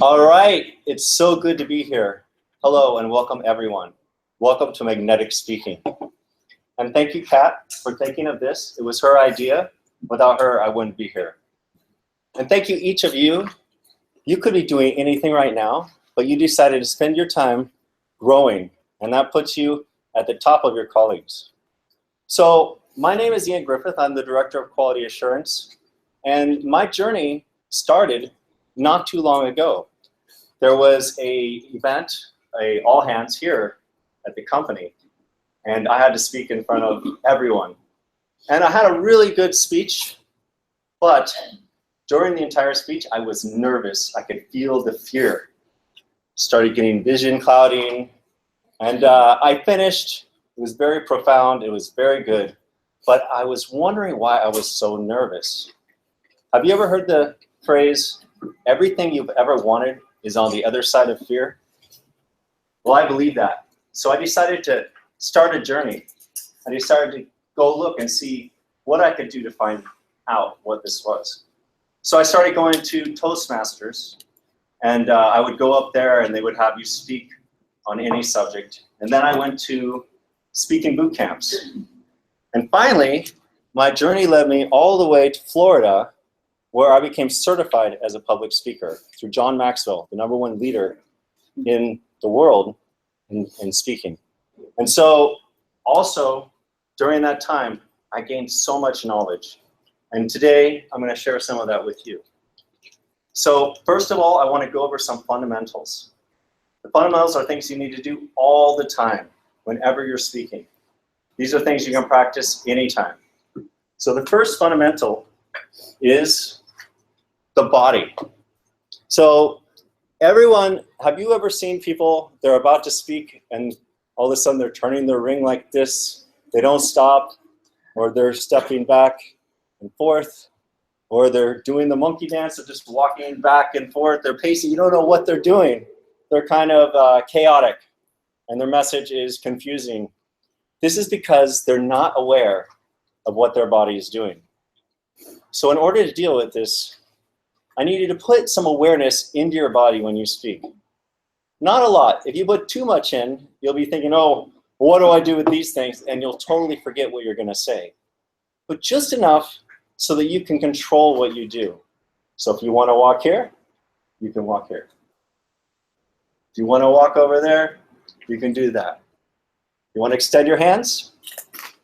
All right, it's so good to be here. Hello and welcome everyone. Welcome to Magnetic Speaking. And thank you, Kat, for thinking of this. It was her idea. Without her, I wouldn't be here. And thank you, each of you. You could be doing anything right now, but you decided to spend your time growing, and that puts you at the top of your colleagues. So my name is Griffith. I'm the Director of Quality Assurance, and my journey started not too long ago. There was an event, all hands here at the company, and I had to speak in front of everyone. And I had a really good speech, but during the entire speech, I was nervous. I could feel the fear. Started getting vision clouding, and I finished. It was very profound. It was very good, but I was wondering why I was so nervous. Have you ever heard the phrase, everything you've ever wanted is on the other side of fear? Well, I believe that. So I decided to start a journey. I decided to go look and see what I could do to find out what this was. So I started going to Toastmasters, and I would go up there and they would have you speak on any subject. And then I went to speaking boot camps. And finally, my journey led me all the way to Florida, where I became certified as a public speaker through John Maxwell, the #1 leader in the world in speaking. And so also during that time, I gained so much knowledge. And today I'm gonna share some of that with you. So first of all, I wanna go over some fundamentals. The fundamentals are things you need to do all the time whenever you're speaking. These are things you can practice anytime. So the first fundamental is the body. So everyone, have you ever seen people, they're about to speak and all of a sudden they're turning their ring like this, they don't stop, or they're stepping back and forth, or they're doing the monkey dance, they're just walking back and forth, they're pacing, you don't know what they're doing. They're kind of chaotic and their message is confusing. This is because they're not aware of what their body is doing. So in order to deal with this, I need you to put some awareness into your body when you speak. Not a lot. If you put too much in, you'll be thinking, oh, what do I do with these things? And you'll totally forget what you're gonna say. But just enough so that you can control what you do. So if you wanna walk here, you can walk here. If you wanna walk over there, you can do that. You wanna extend your hands?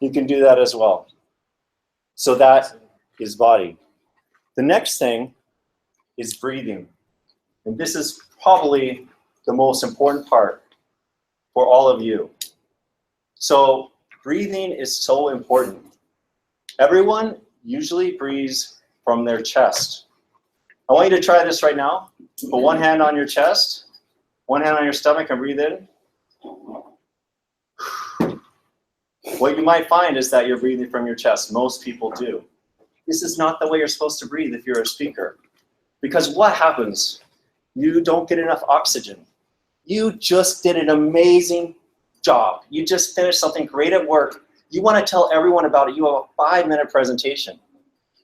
You can do that as well. So that is body. The next thing is breathing. And this is probably the most important part for all of you. So breathing is so important. Everyone usually breathes from their chest. I want you to try this right now. Put one hand on your chest, one hand on your stomach and breathe in. What you might find is that you're breathing from your chest. Most people do. This is not the way you're supposed to breathe if you're a speaker. Because what happens? You don't get enough oxygen. You just did an amazing job. You just finished something great at work. You want to tell everyone about it. You have a 5-minute presentation.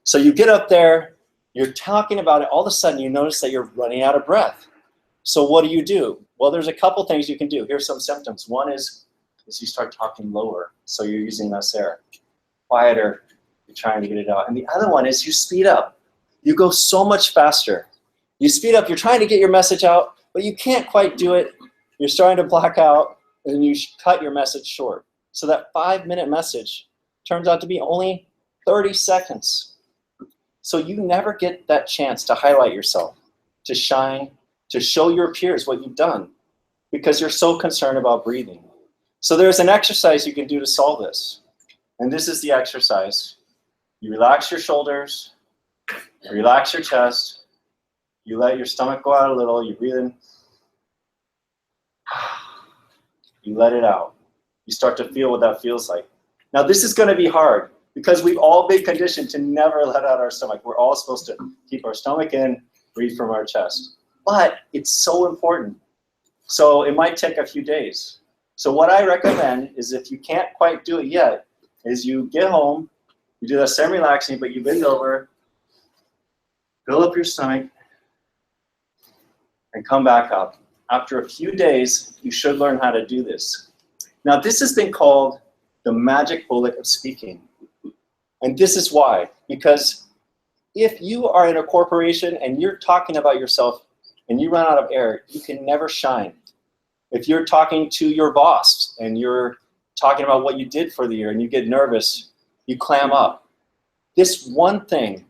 So you get up there, you're talking about it, all of a sudden you notice that you're running out of breath. So what do? Well, there's a couple things you can do. Here's some symptoms. One is you start talking lower, so you're using less air. Quieter, you're trying to get it out. And the other one is you speed up. You go so much faster. You speed up, you're trying to get your message out, but you can't quite do it. You're starting to black out, and you cut your message short. So that 5-minute message turns out to be only 30 seconds. So you never get that chance to highlight yourself, to shine, to show your peers what you've done, because you're so concerned about breathing. So there's an exercise you can do to solve this. And this is the exercise. You relax your shoulders, relax your chest, you let your stomach go out a little, you breathe in, you let it out. You start to feel what that feels like. Now this is gonna be hard because we've all been conditioned to never let out our stomach. We're all supposed to keep our stomach in, breathe from our chest. But it's so important. So it might take a few days. So what I recommend is if you can't quite do it yet, is you get home, you do that semi-relaxing, but you bend over, Fill up your stomach and come back up. After a few days, you should learn how to do this. Now, this has been called the magic bullet of speaking. And this is why. Because if you are in a corporation and you're talking about yourself and you run out of air, you can never shine. If you're talking to your boss and you're talking about what you did for the year and you get nervous, you clam up. This one thing,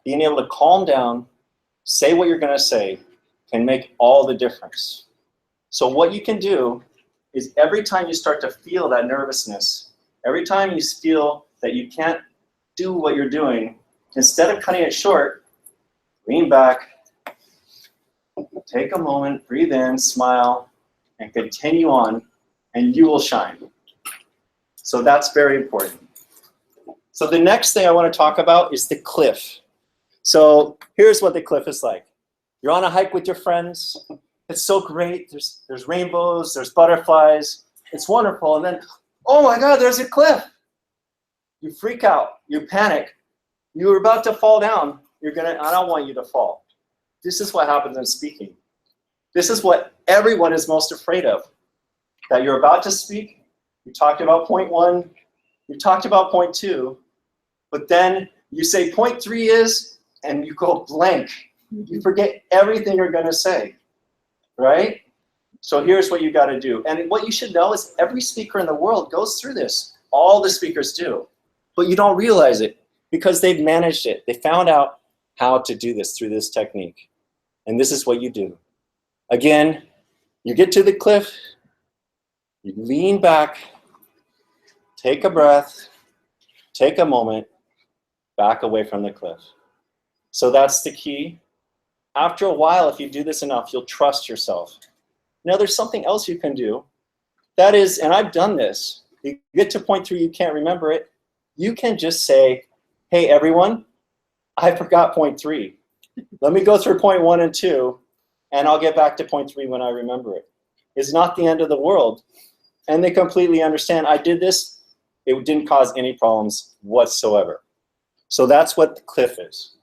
being able to calm down, say what you're going to say, can make all the difference. So what you can do is every time you start to feel that nervousness, every time you feel that you can't do what you're doing, instead of cutting it short, lean back, take a moment, breathe in, smile, and continue on, and you will shine. So that's very important. So the next thing I want to talk about is the cliff. So here's what the cliff is like. You're on a hike with your friends. It's so great. There's rainbows, there's butterflies. It's wonderful. And then, oh my God, there's a cliff. You freak out. You panic. You're about to fall down. I don't want you to fall. This is what happens in speaking. This is what everyone is most afraid of. That you're about to speak. You talked about point 1. You talked about point 2. But then you say point 3 is, and you go blank. You forget everything you're going to say. Right? So here's what you got to do. And what you should know is every speaker in the world goes through this. All the speakers do. But you don't realize it because they've managed it. They found out how to do this through this technique. And this is what you do. Again, you get to the cliff, you lean back, take a breath, take a moment, back away from the cliff. So that's the key. After a while, if you do this enough, you'll trust yourself. Now, there's something else you can do. That is, and I've done this, you get to point 3, you can't remember it. You can just say, hey, everyone, I forgot point 3. Let me go through point 1 and 2, and I'll get back to point 3 when I remember it. It's not the end of the world. And they completely understand, I did this. It didn't cause any problems whatsoever. So that's what the cliff is.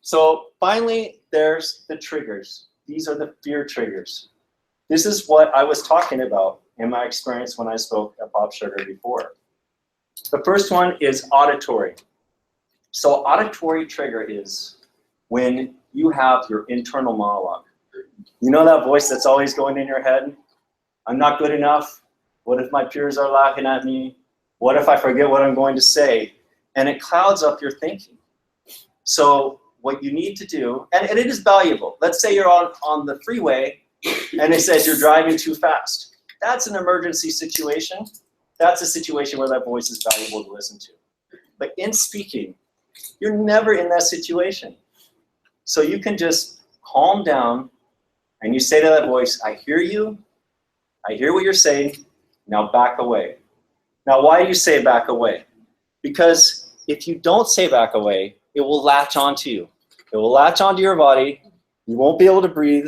So finally, there's the triggers. These are the fear triggers. This is what I was talking about in my experience when I spoke at Bob Sugar before. The first one is auditory. So auditory trigger is when you have your internal monologue. You know that voice that's always going in your head? I'm not good enough. What if my peers are laughing at me? What if I forget what I'm going to say? And it clouds up your thinking. So what you need to do, and it is valuable. Let's say you're on the freeway and it says you're driving too fast. That's an emergency situation. That's a situation where that voice is valuable to listen to. But in speaking, you're never in that situation. So you can just calm down and you say to that voice, I hear you. I hear what you're saying. Now back away. Now why do you say back away? Because if you don't say back away, it will latch onto you. It will latch onto your body. You won't be able to breathe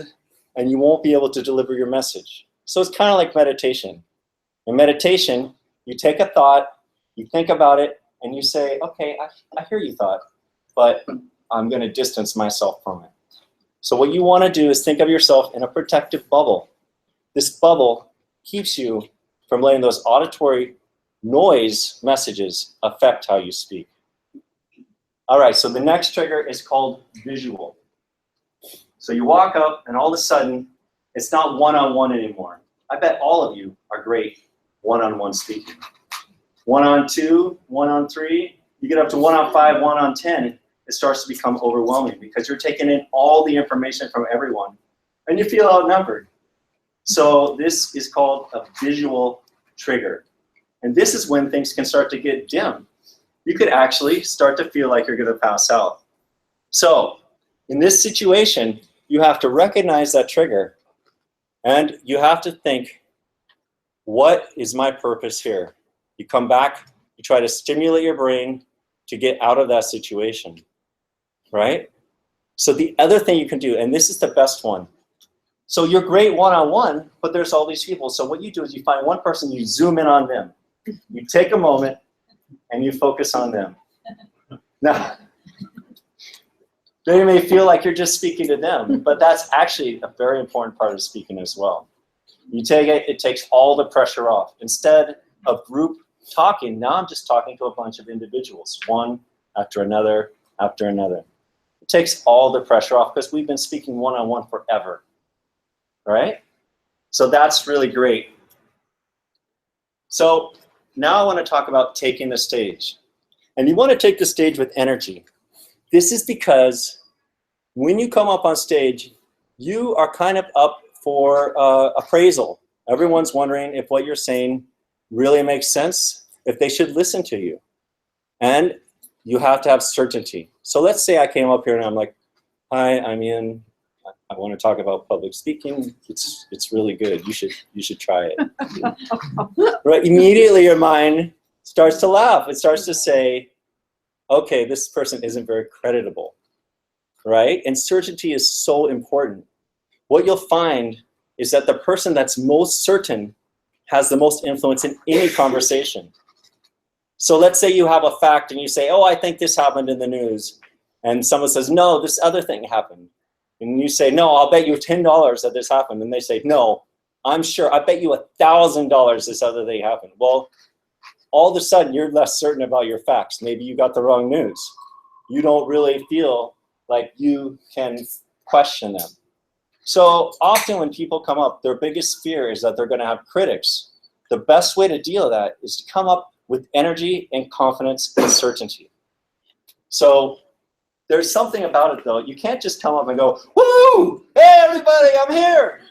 and you won't be able to deliver your message. So it's kind of like meditation. In meditation, you take a thought, you think about it, and you say, okay, I hear you thought, but I'm going to distance myself from it. So what you want to do is think of yourself in a protective bubble. This bubble keeps you from letting those auditory noise messages affect how you speak. All right, so the next trigger is called visual. So you walk up, and all of a sudden, it's not one-on-one anymore. I bet all of you are great one-on-one speaking. 1-on-2, 1-on-3, you get up to 1-on-5, 1-on-10, it starts to become overwhelming because you're taking in all the information from everyone, and you feel outnumbered. So this is called a visual trigger. And this is when things can start to get dim. You could actually start to feel like you're going to pass out. So in this situation, you have to recognize that trigger, and you have to think, what is my purpose here? You come back, you try to stimulate your brain to get out of that situation, right? So the other thing you can do, and this is the best one. So you're great one-on-one, but there's all these people. So what you do is you find one person, you zoom in on them. You take a moment, and you focus on them. Now, They may feel like you're just speaking to them, but that's actually a very important part of speaking as well. You take it, it takes all the pressure off. Instead of group talking, now I'm just talking to a bunch of individuals, one after another after another. It takes all the pressure off because we've been speaking one-on-one forever, right? So that's really great. So now I want to talk about taking the stage. And you want to take the stage with energy. This is because when you come up on stage, you are kind of up for appraisal. Everyone's wondering if what you're saying really makes sense, if they should listen to you. And you have to have certainty. So let's say I came up here and I'm like, hi, I'm Ian. I want to talk about public speaking. It's really good. You should try it. Right? Immediately your mind starts to laugh. It starts to say, okay, this person isn't very creditable. Right? And certainty is so important. What you'll find is that the person that's most certain has the most influence in any conversation. So let's say you have a fact and you say, oh, I think this happened in the news. And someone says, no, this other thing happened. And you say, no, I'll bet you $10 that this happened. And they say, no, I'm sure. I bet you $1,000 this other thing happened. Well, all of a sudden, you're less certain about your facts. Maybe you got the wrong news. You don't really feel like you can question them. So often when people come up, their biggest fear is that they're going to have critics. The best way to deal with that is to come up with energy and confidence and certainty. So there's something about it, though. You can't just come up and go, woo, hey, everybody, I'm here,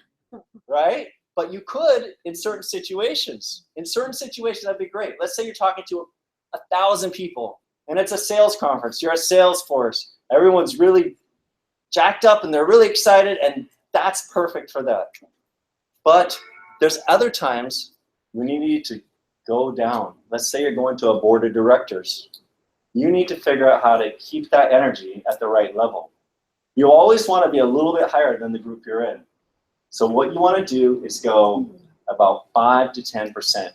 right? But you could in certain situations. In certain situations, that'd be great. Let's say you're talking to 1,000 people, and it's a sales conference. You're at Salesforce. Everyone's really jacked up, and they're really excited, and that's perfect for that. But there's other times when you need to go down. Let's say you're going to a board of directors. You need to figure out how to keep that energy at the right level. You always want to be a little bit higher than the group you're in. So what you want to do is go about 5 to 10%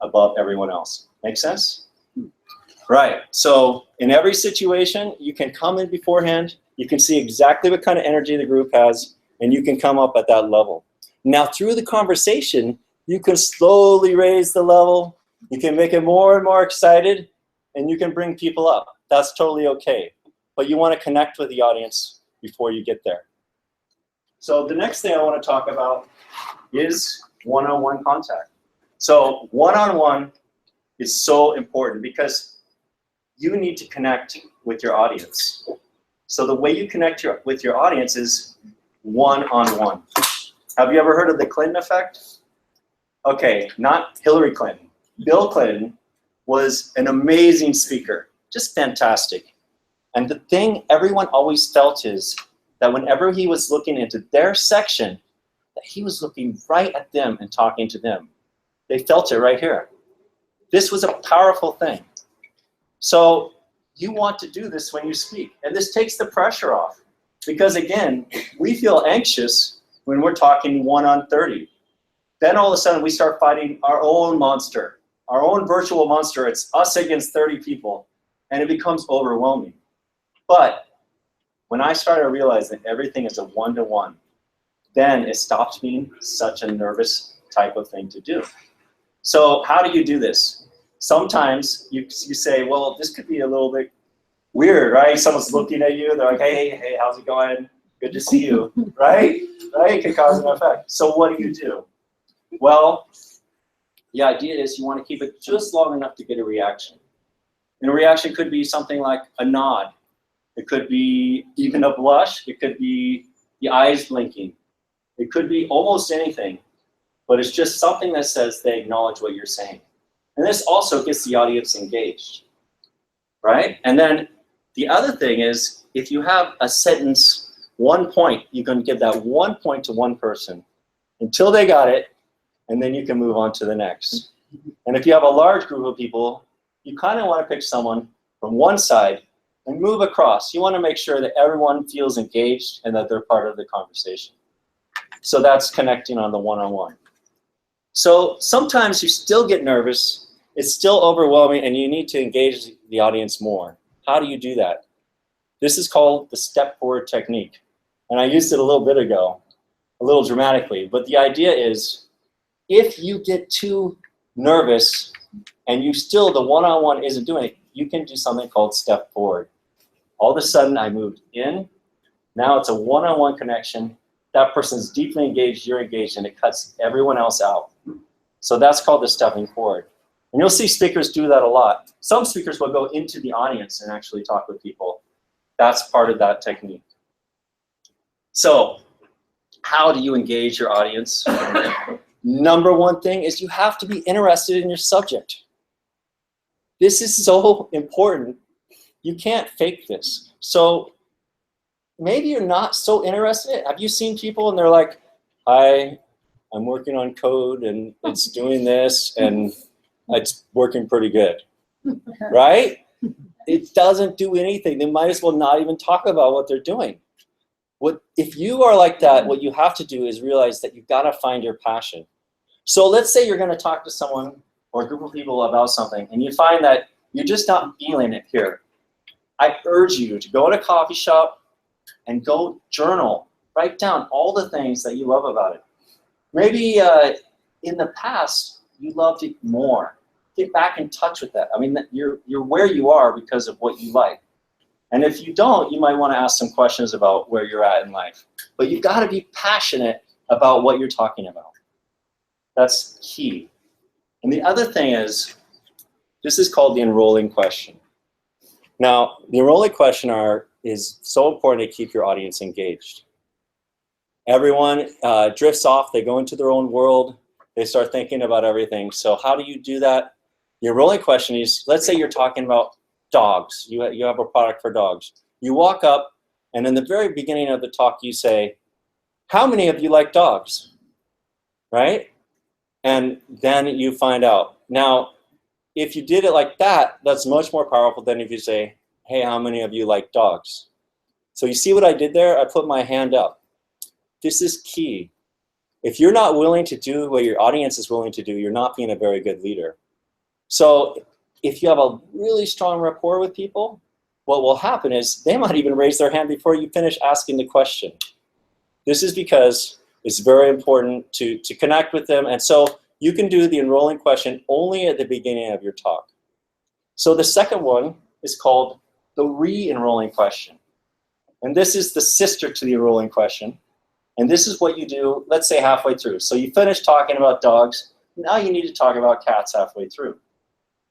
above everyone else. Make sense? Right. So in every situation, you can come in beforehand. You can see exactly what kind of energy the group has, and you can come up at that level. Now, through the conversation, you can slowly raise the level. You can make it more and more excited, and you can bring people up. That's totally okay. But you want to connect with the audience before you get there. So the next thing I want to talk about is one-on-one contact. So one-on-one is so important because you need to connect with your audience. So the way you connect with your audience is one-on-one. Have you ever heard of the Clinton effect? Okay, not Hillary Clinton. Bill Clinton was an amazing speaker, just fantastic. And the thing everyone always felt is that whenever he was looking into their section, that he was looking right at them and talking to them. They felt it right here. This was a powerful thing. So you want to do this when you speak. And this takes the pressure off. Because again, we feel anxious when we're talking 1-on-30. Then all of a sudden we start fighting our own monster, our own virtual monster. It's us against 30 people. And it becomes overwhelming. But when I started to realize that everything is a one-to-one, then it stopped being such a nervous type of thing to do. So how do you do this? Sometimes you say, well, this could be a little bit weird, right? Someone's looking at you, they're like, hey, how's it going? Good to see you, right? Right? It can cause an effect. So what do? Well, the idea is you want to keep it just long enough to get a reaction. And a reaction could be something like a nod. It could be even a blush. It could be the eyes blinking. It could be almost anything, but it's just something that says they acknowledge what you're saying. And this also gets the audience engaged, right? And then the other thing is, if you have a sentence, 1 point, you can give that 1 point to one person until they got it, and then you can move on to the next. And if you have a large group of people, you kind of want to pick someone from one side and move across. You want to make sure that everyone feels engaged and that they're part of the conversation. So that's connecting on the one-on-one. So sometimes you still get nervous, it's still overwhelming, and you need to engage the audience more. How do you do that? This is called the step forward technique. And I used it a little bit ago, a little dramatically. But the idea is, if you get too nervous and you still, the one-on-one isn't doing it, you can do something called step forward. All of a sudden, I moved in. Now it's a one-on-one connection. That person's deeply engaged, you're engaged, and it cuts everyone else out. So that's called the stepping forward. And you'll see speakers do that a lot. Some speakers will go into the audience and actually talk with people. That's part of that technique. So how do you engage your audience? Number one thing is you have to be interested in your subject. This is so important. You can't fake this. So maybe you're not so interested in it. Have you seen people and they're like, hi, I'm working on code and it's doing this and it's working pretty good, right? It doesn't do anything. They might as well not even talk about what they're doing. If you are like that, what you have to do is realize that you've got to find your passion. So let's say you're going to talk to someone or a group of people about something and you find that you're just not feeling it here. I urge you to go to a coffee shop and go journal. Write down all the things that you love about it. Maybe in the past, you loved it more. Get back in touch with that. I mean, you're where you are because of what you like. And if you don't, you might want to ask some questions about where you're at in life. But you've got to be passionate about what you're talking about. That's key. And the other thing is, this is called the enrolling question. Now, the enrolling question is so important to keep your audience engaged. Everyone drifts off. They go into their own world. They start thinking about everything. So how do you do that? The enrolling question is, let's say you're talking about dogs. You have a product for dogs. You walk up, and in the very beginning of the talk, you say, how many of you like dogs? Right? And then you find out. Now, if you did it like that, that's much more powerful than if you say, hey, how many of you like dogs? So you see what I did there? I put my hand up. This is key. If you're not willing to do what your audience is willing to do, you're not being a very good leader. So if you have a really strong rapport with people, what will happen is they might even raise their hand before you finish asking the question. This is because it's very important to connect with them. And so you can do the enrolling question only at the beginning of your talk. So the second one is called the re-enrolling question. And this is the sister to the enrolling question. And this is what you do, let's say halfway through. So you finish talking about dogs. Now you need to talk about cats halfway through.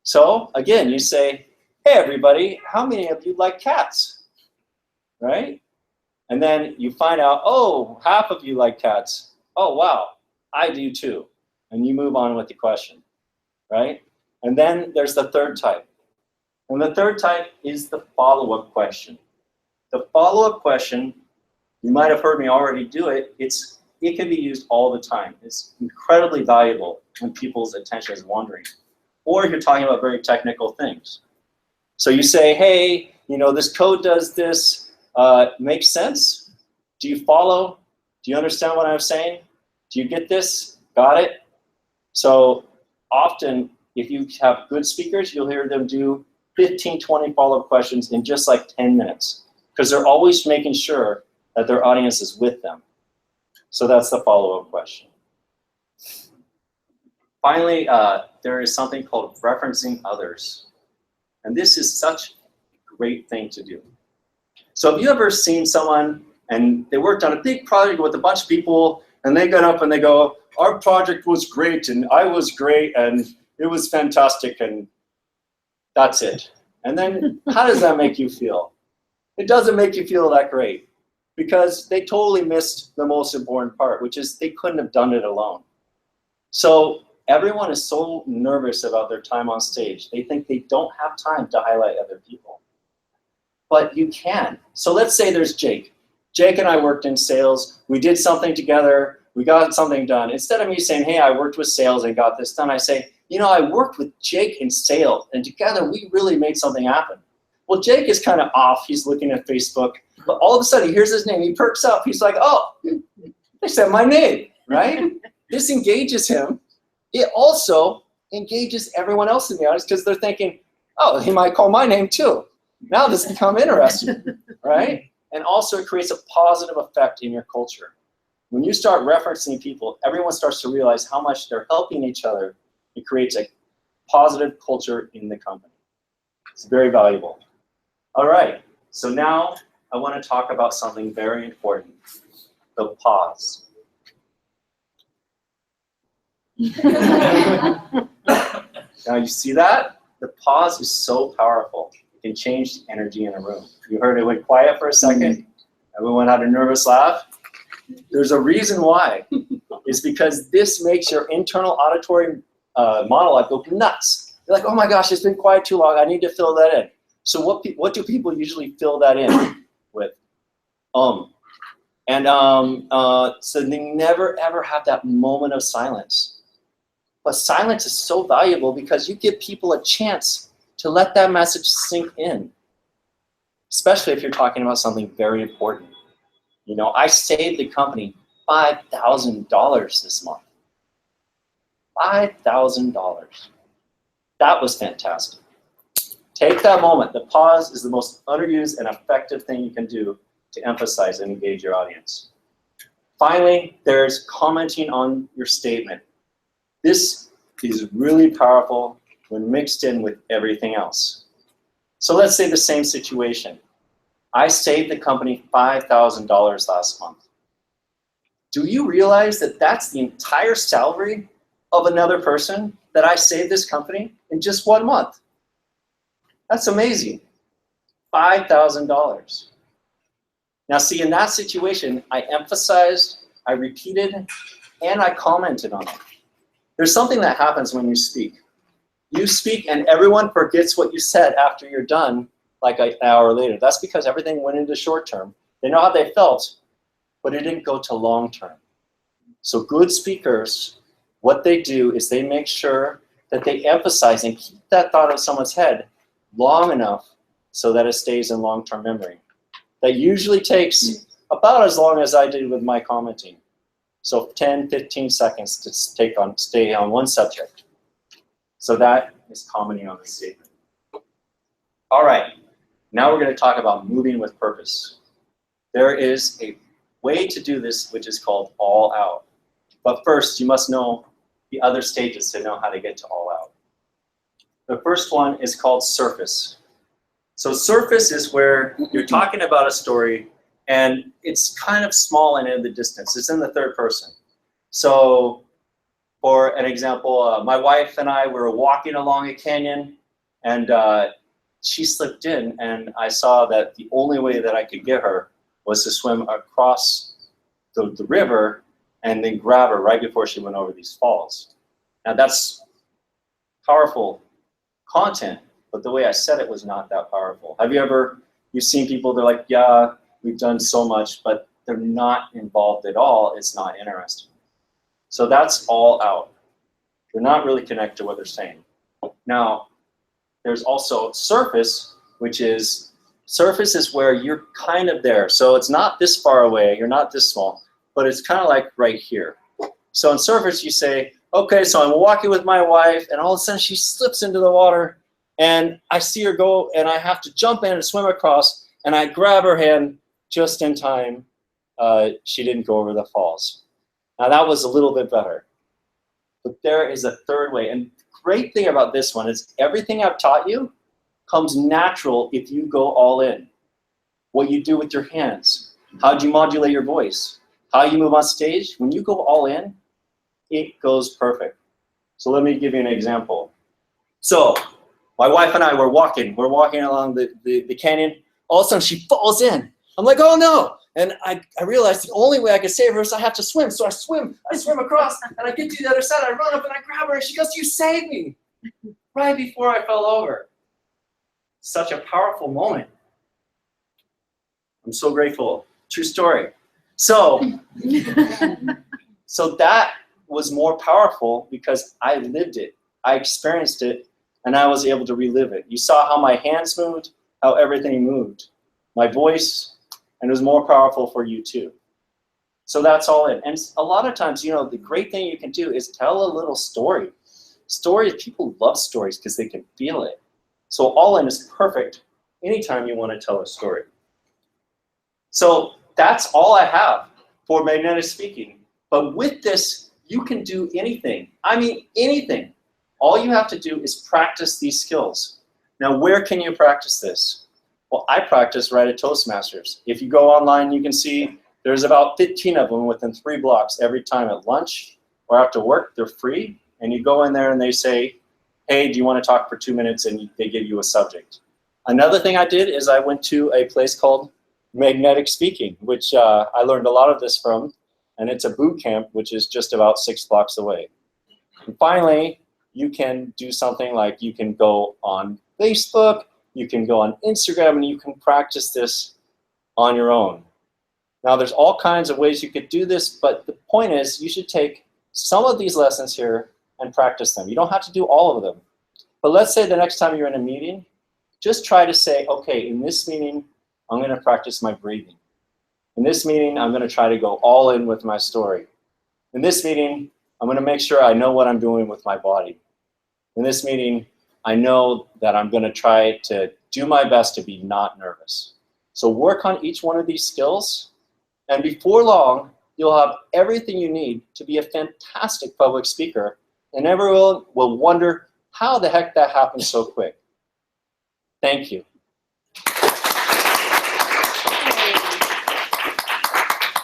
So again, you say, hey everybody, how many of you like cats? Right? And then you find out, oh, half of you like cats. Oh, wow, I do too. And you move on with the question, right? And then there's the third type. And the third type is the follow-up question. The follow-up question, you might have heard me already do it. It can be used all the time. It's incredibly valuable when people's attention is wandering. Or if you're talking about very technical things. So you say, hey, this code does this. Makes sense? Do you follow? Do you understand what I'm saying? Do you get this? Got it? So often, if you have good speakers, you'll hear them do 15, 20 follow-up questions in just like 10 minutes. Because they're always making sure that their audience is with them. So that's the follow-up question. Finally, there is something called referencing others. And this is such a great thing to do. So have you ever seen someone and they worked on a big project with a bunch of people and they got up and they go, our project was great and I was great and it was fantastic and that's it. And then how does that make you feel? It doesn't make you feel that great because they totally missed the most important part, which is they couldn't have done it alone. So everyone is so nervous about their time on stage. They think they don't have time to highlight other people. But you can. So let's say there's Jake. Jake and I worked in sales. We did something together. We got something done. Instead of me saying, hey, I worked with sales and got this done, I say, I worked with Jake in sales, and together we really made something happen. Well, Jake is kind of off. He's looking at Facebook. But all of a sudden, he hears his name. He perks up. He's like, oh, they said my name, right? This engages him. It also engages everyone else in the audience because they're thinking, oh, he might call my name too. Now this becomes interesting, right? And also it creates a positive effect in your culture. When you start referencing people, everyone starts to realize how much they're helping each other. It creates a positive culture in the company. It's very valuable. All right, so now I want to talk about something very important, the pause. Now you see that? The pause is so powerful. It can change the energy in a room. You heard it went quiet for a second. Everyone had a nervous laugh. There's a reason why. It's because this makes your internal auditory monologue go nuts. You're like, oh my gosh, it's been quiet too long. I need to fill that in. So what do people usually fill that in with? So they never ever have that moment of silence. But silence is so valuable because you give people a chance to let that message sink in, especially if you're talking about something very important. You know, I saved the company $5,000 this month. $5,000. That was fantastic. Take that moment. The pause is the most underused and effective thing you can do to emphasize and engage your audience. Finally, there's commenting on your statement. This is really powerful when mixed in with everything else. So let's say the same situation. I saved the company $5,000 last month. Do you realize that that's the entire salary of another person that I saved this company in just 1 month? That's amazing. $5,000. Now see, in that situation, I emphasized, I repeated, and I commented on it. There's something that happens when you speak. You speak and everyone forgets what you said after you're done, like an hour later. That's because everything went into short term. They know how they felt, but it didn't go to long term. So good speakers, what they do is they make sure that they emphasize and keep that thought in someone's head long enough so that it stays in long-term memory. That usually takes about as long as I did with my commenting. So 10, 15 seconds to stay on one subject. So that is commenting on the statement. All right, now we're going to talk about moving with purpose. There is a way to do this which is called all out. But first, you must know the other stages to know how to get to all out. The first one is called surface. So surface is where you're talking about a story and it's kind of small and in the distance. It's in the third person. So for an example, my wife and I were walking along a canyon and she slipped in and I saw that the only way that I could get her was to swim across the river and then grab her right before she went over these falls. Now that's powerful content, but the way I said it was not that powerful. Have you've seen people, they're like, yeah, we've done so much, but they're not involved at all. It's not interesting. So that's all out. They're not really connected to what they're saying. Now, there's also surface, which is, surface is where you're kind of there. So it's not this far away, you're not this small, but it's kind of like right here. So in surface, you say, okay, so I'm walking with my wife, and all of a sudden she slips into the water, and I see her go, and I have to jump in and swim across, and I grab her hand just in time. She didn't go over the falls. Now that was a little bit better. But there is a third way, and the great thing about this one is everything I've taught you comes natural if you go all in. What you do with your hands, how do you modulate your voice, how you move on stage, when you go all in, it goes perfect. So let me give you an example. So my wife and I were walking along the canyon. All of a sudden she falls in. I'm like, oh no. And I realized the only way I could save her is I have to swim. So I swim across and I get to the other side. I run up and I grab her and she goes, you saved me right before I fell over. Such a powerful moment. I'm so grateful. True story. So that was more powerful because I lived it. I experienced it and I was able to relive it. You saw how my hands moved, how everything moved. My voice, and it was more powerful for you too. So that's all in. And a lot of times, you know, the great thing you can do is tell a little story. Stories, people love stories because they can feel it. So all in is perfect anytime you want to tell a story. So that's all I have for magnetic speaking. But with this, you can do anything. I mean, anything. All you have to do is practice these skills. Now, where can you practice this? Well, I practice right at Toastmasters. If you go online, you can see there's about 15 of them within 3 blocks every time at lunch or after work. They're free. And you go in there and they say, hey, do you want to talk for 2 minutes? And they give you a subject. Another thing I did is I went to a place called Magnetic Speaking, which I learned a lot of this from. And it's a boot camp, which is just about 6 blocks away. And finally, you can do something like you can go on Facebook, you can go on Instagram, and you can practice this on your own. Now, there's all kinds of ways you could do this, but the point is you should take some of these lessons here and practice them. You don't have to do all of them. But let's say the next time you're in a meeting, just try to say, okay, in this meeting, I'm going to practice my breathing. In this meeting, I'm going to try to go all in with my story. In this meeting, I'm going to make sure I know what I'm doing with my body. In this meeting, I know that I'm going to try to do my best to be not nervous. So work on each one of these skills, and before long, you'll have everything you need to be a fantastic public speaker, and everyone will wonder how the heck that happened so quick. Thank you.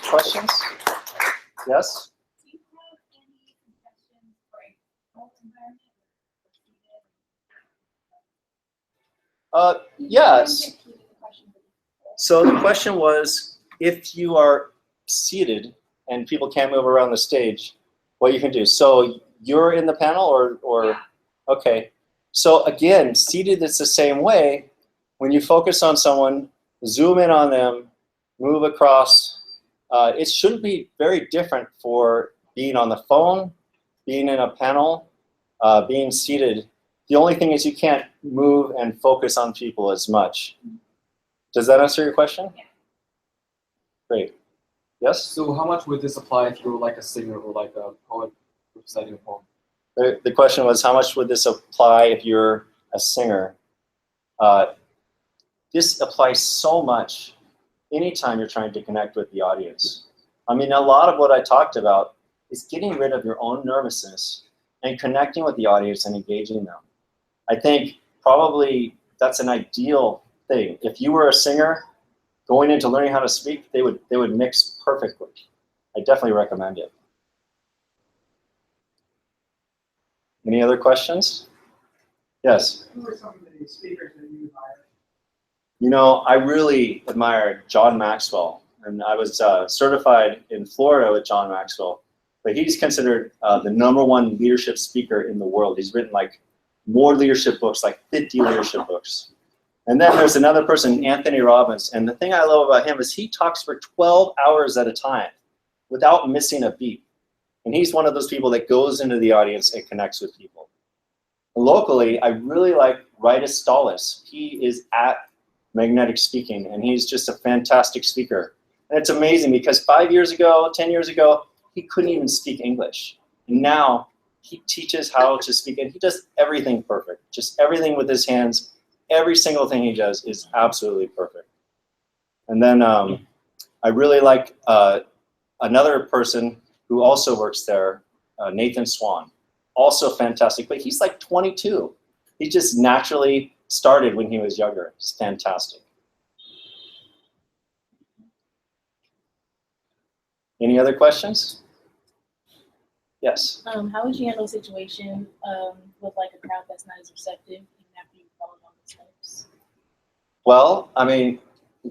Questions? Yes? Do you have any suggestions for a controlled environment? Yes. So the question was, if you are seated and people can't move around the stage, what you can do. So you're in the panel or Yeah. Okay. So again, seated, it's the same way. When you focus on someone, zoom in on them, move across. It shouldn't be very different for being on the phone, being in a panel, being seated. The only thing is you can't move and focus on people as much. Does that answer your question? Yeah. Great. Yes? So how much would this apply if you were like a singer or like a poet reciting a poem? The question was, how much would this apply if you're a singer? This applies so much anytime you're trying to connect with the audience. I mean, a lot of what I talked about is getting rid of your own nervousness and connecting with the audience and engaging them. I think probably that's an ideal thing. If you were a singer going into learning how to speak, they would mix perfectly. I definitely recommend it. Any other questions? Yes? Who are some of the speakers that you admire? You know, I really admire John Maxwell, and I was certified in Florida with John Maxwell, but he's considered the #1 leadership speaker in the world. He's written like more leadership books, like 50 leadership books. And then there's another person, Anthony Robbins, and the thing I love about him is he talks for 12 hours at a time without missing a beat. And he's one of those people that goes into the audience and connects with people. Locally, I really like Rytis Stallis. He is at Magnetic Speaking, and he's just a fantastic speaker. And it's amazing because 5 years ago, 10 years ago, he couldn't even speak English. And now he teaches how to speak, and he does everything perfect. Just everything with his hands, every single thing he does is absolutely perfect. And then I really like another person who also works there, Nathan Swan. Also fantastic, but he's like 22. He just naturally started when he was younger. It's fantastic. Any other questions? Yes. How would you handle a situation with like a crowd that's not as receptive even after you follow all the steps? Well, I mean,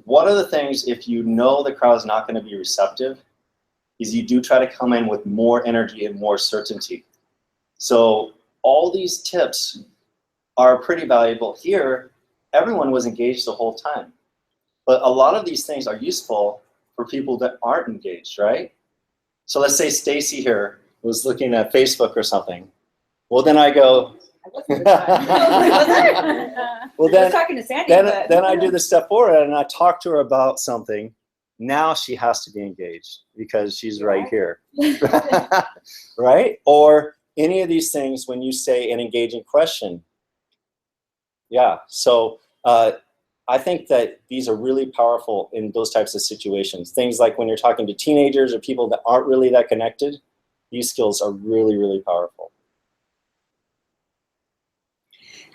one of the things, if you know the crowd's not going to be receptive, is you do try to come in with more energy and more certainty. So all these tips are pretty valuable. Here, everyone was engaged the whole time. But a lot of these things are useful for people that aren't engaged, right? So let's say Stacy here was looking at Facebook or something. Well, then I go, I wasn't this time. well, I was talking to Sandy, but then I do the step forward and I talk to her about something. Now she has to be engaged because she's right here, right? Or any of these things when you say an engaging question. Yeah, so I I think that these are really powerful in those types of situations. Things like when you're talking to teenagers or people that aren't really that connected, these skills are really, really powerful.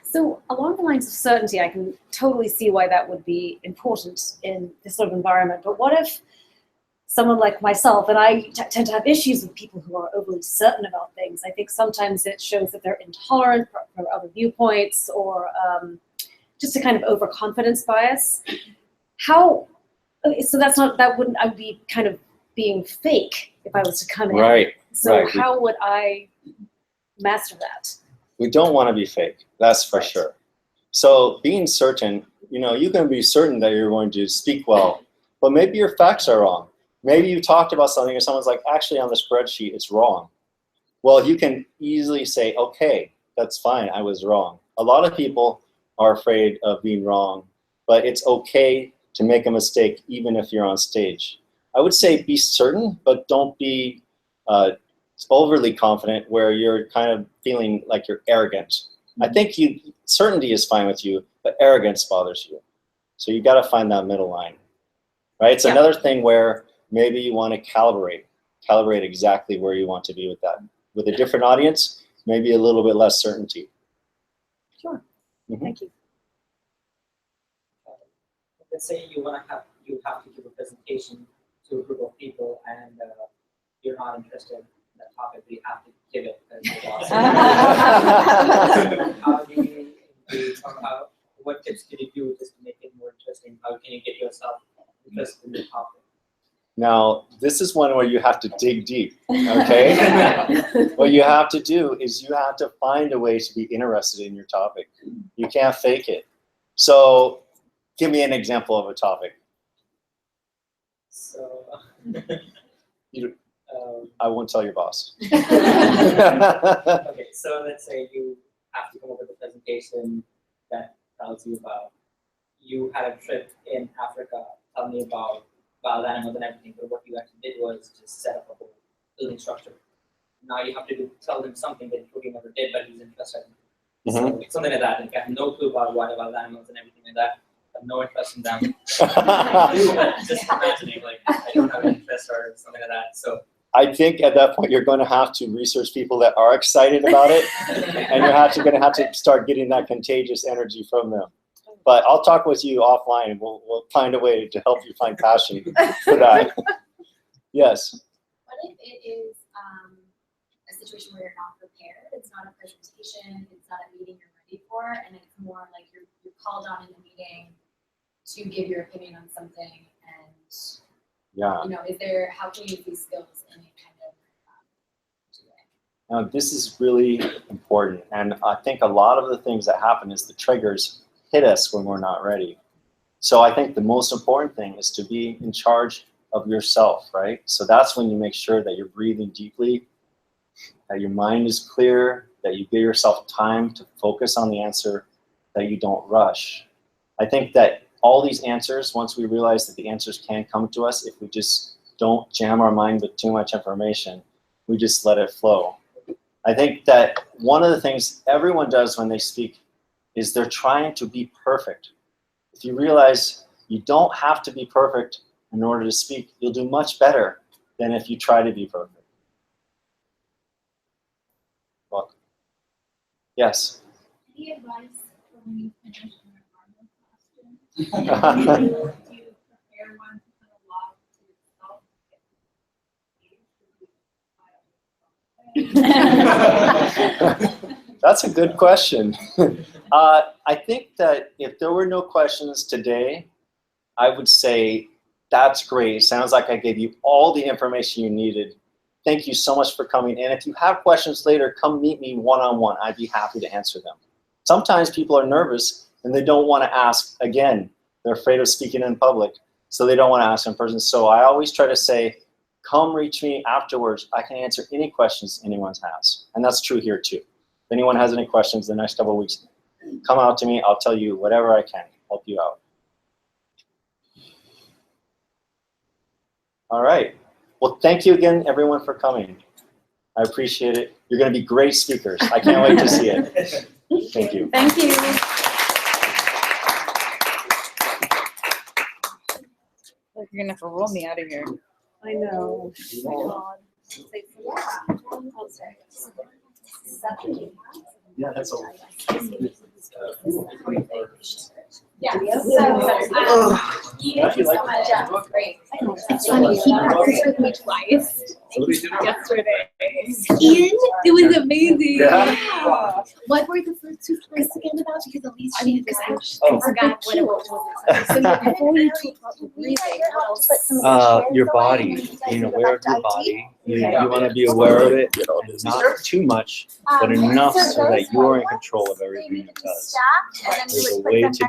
So along the lines of certainty, I can totally see why that would be important in this sort of environment. But what if someone like myself, and I tend to have issues with people who are overly certain about things. I think sometimes it shows that they're intolerant for other viewpoints, or just a kind of overconfidence bias. So that wouldn't, I would be kind of being fake if I was to come in. Right. So right. how would I master that? We don't want to be fake, that's for Right. sure. So being certain, you can be certain that you're going to speak well, but maybe your facts are wrong. Maybe you talked about something and someone's like, actually on the spreadsheet, it's wrong. Well, you can easily say, okay, that's fine, I was wrong. A lot of people are afraid of being wrong, but it's okay to make a mistake even if you're on stage. I would say be certain, but don't be overly confident where you're kind of feeling like you're arrogant. I think certainty is fine with you, but arrogance bothers you. So you got to find that middle line, right? It's another thing where maybe you want to calibrate exactly where you want to be with that. With a different audience, maybe a little bit less certainty. Sure. Mhm. Thank you. Let's say you have to give a presentation to a group of people, and you're not interested in that topic, but you have to give it because you're awesome. How do you talk about what tips can you do just to make it more interesting? How can you get yourself interested in the topic? Now, this is one where you have to dig deep, okay? What you have to do is you have to find a way to be interested in your topic. You can't fake it. So give me an example of a topic. So, I won't tell your boss. okay, so let's say you have to come up with a presentation that tells you about, you had a trip in Africa, tell me about wild animals and everything, but what you actually did was just set up a whole building structure. Now you have to tell them something that you never did, but he's interested in. So something like that, and I have no clue about wild animals and everything like that. I have no interest in them. Just imagining, like, I don't have an interest or something like that. So I think at that point you're going to have to research people that are excited about it, and you're going to have to start getting that contagious energy from them. But I'll talk with you offline, and we'll find a way to help you find passion for that. Yes. What if it is a situation where you're not prepared? It's not a presentation, it's not a meeting you're ready for, and it's more like you're called on in a meeting to give your opinion on something, and how can you use these skills in a kind of way? Now, this is really important, and I think a lot of the things that happen is the triggers hit us when we're not ready. So I think the most important thing is to be in charge of yourself, right? So that's when you make sure that you're breathing deeply, that your mind is clear, that you give yourself time to focus on the answer, that you don't rush. I think that all these answers, once we realize that the answers can come to us, if we just don't jam our mind with too much information, we just let it flow. I think that one of the things everyone does when they speak is they're trying to be perfect. If you realize you don't have to be perfect in order to speak, you'll do much better than if you try to be perfect. Welcome. Yes? Any advice for when you finish an environmental costume? Do you prepare one to kind of log to itself? That's a good question. I think that if there were no questions today, I would say that's great. It sounds like I gave you all the information you needed. Thank you so much for coming. And if you have questions later, come meet me one-on-one. I'd be happy to answer them. Sometimes people are nervous and they don't want to ask again. They're afraid of speaking in public, so they don't want to ask in person. So I always try to say, come reach me afterwards. I can answer any questions anyone has. And that's true here too. If anyone has any questions the next couple of weeks, come out to me. I'll tell you whatever I can, help you out. All right. Well, thank you again, everyone, for coming. I appreciate it. You're going to be great speakers. I can't wait to see it. Thank you. Thank you. You're gonna have to roll me out of here. I know. Yeah, that's all. Yeah, so, thank you so much, yeah, great. It's funny, he practiced with me twice yesterday. Ian, it was amazing. Yeah. What were the first two stories again about? Because at least she Oh. Forgot what it was. So before you talk about the breathing, what else? Your body, being aware of your body. You want to be aware of it, not too much, but enough so that you are in control of everything it does. There's a way to do